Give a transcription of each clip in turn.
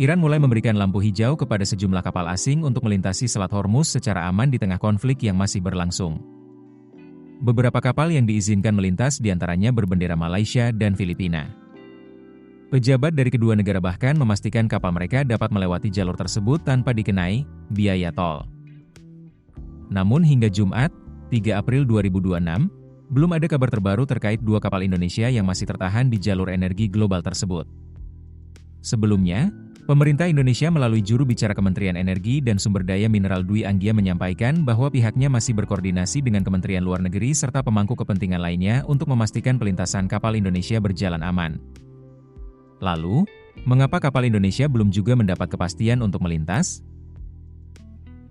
Iran mulai memberikan lampu hijau kepada sejumlah kapal asing untuk melintasi Selat Hormuz secara aman di tengah konflik yang masih berlangsung. Beberapa kapal yang diizinkan melintas diantaranya berbendera Malaysia dan Filipina. Pejabat dari kedua negara bahkan memastikan kapal mereka dapat melewati jalur tersebut tanpa dikenai biaya tol. Namun hingga Jumat, 3 April 2026, belum ada kabar terbaru terkait dua kapal Indonesia yang masih tertahan di jalur energi global tersebut. Sebelumnya, pemerintah Indonesia melalui juru bicara Kementerian Energi dan Sumber Daya Mineral Dwi Anggia menyampaikan bahwa pihaknya masih berkoordinasi dengan Kementerian Luar Negeri serta pemangku kepentingan lainnya untuk memastikan pelintasan kapal Indonesia berjalan aman. Lalu, mengapa kapal Indonesia belum juga mendapat kepastian untuk melintas?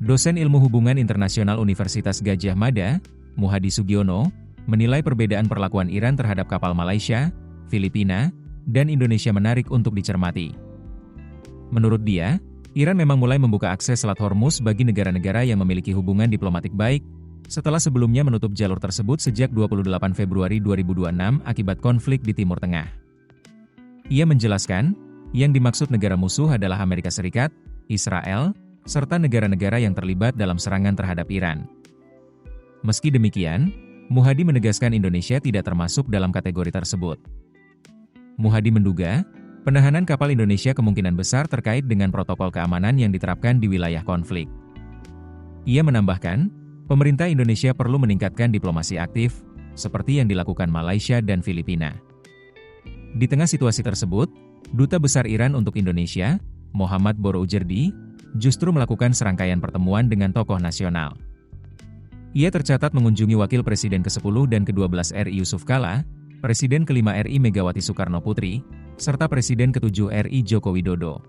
Dosen Ilmu Hubungan Internasional Universitas Gadjah Mada, Muhadi Sugiono, menilai perbedaan perlakuan Iran terhadap kapal Malaysia, Filipina, dan Indonesia menarik untuk dicermati. Menurut dia, Iran memang mulai membuka akses Selat Hormuz bagi negara-negara yang memiliki hubungan diplomatik baik, setelah sebelumnya menutup jalur tersebut sejak 28 Februari 2026 akibat konflik di Timur Tengah. Ia menjelaskan, yang dimaksud negara musuh adalah Amerika Serikat, Israel, serta negara-negara yang terlibat dalam serangan terhadap Iran. Meski demikian, Muhadi menegaskan Indonesia tidak termasuk dalam kategori tersebut. Muhadi menduga, penahanan kapal Indonesia kemungkinan besar terkait dengan protokol keamanan yang diterapkan di wilayah konflik. Ia menambahkan, pemerintah Indonesia perlu meningkatkan diplomasi aktif, seperti yang dilakukan Malaysia dan Filipina. Di tengah situasi tersebut, Duta Besar Iran untuk Indonesia, Mohammad Boroujerdi, justru melakukan serangkaian pertemuan dengan tokoh nasional. Ia tercatat mengunjungi Wakil Presiden ke-10 dan ke-12 RI Yusuf Kala, Presiden ke-5 RI Megawati Soekarno Putri, serta Presiden ke-7 RI Joko Widodo.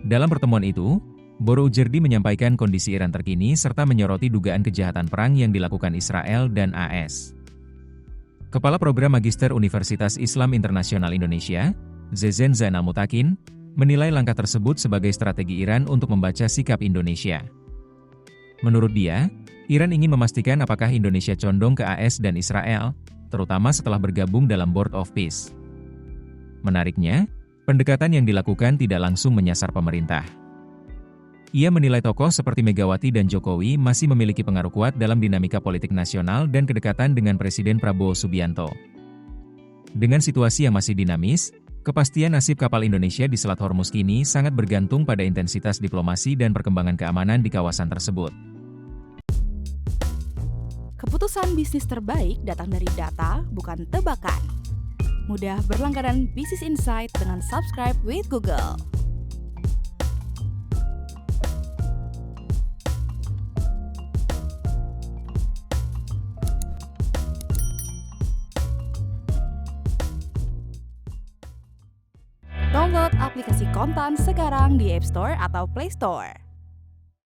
Dalam pertemuan itu, Boroujerdi menyampaikan kondisi Iran terkini serta menyoroti dugaan kejahatan perang yang dilakukan Israel dan AS. Kepala Program Magister Universitas Islam Internasional Indonesia, Zezen Zainal Mutakin, menilai langkah tersebut sebagai strategi Iran untuk membaca sikap Indonesia. Menurut dia, Iran ingin memastikan apakah Indonesia condong ke AS dan Israel, terutama setelah bergabung dalam Board of Peace. Menariknya, pendekatan yang dilakukan tidak langsung menyasar pemerintah. Ia menilai tokoh seperti Megawati dan Jokowi masih memiliki pengaruh kuat dalam dinamika politik nasional dan kedekatan dengan Presiden Prabowo Subianto. Dengan situasi yang masih dinamis, kepastian nasib kapal Indonesia di Selat Hormuz kini sangat bergantung pada intensitas diplomasi dan perkembangan keamanan di kawasan tersebut. Keputusan bisnis terbaik datang dari data, bukan tebakan. Mudah berlangganan Business Insight dengan subscribe with Google. Download aplikasi Kontan sekarang di App Store atau Play Store.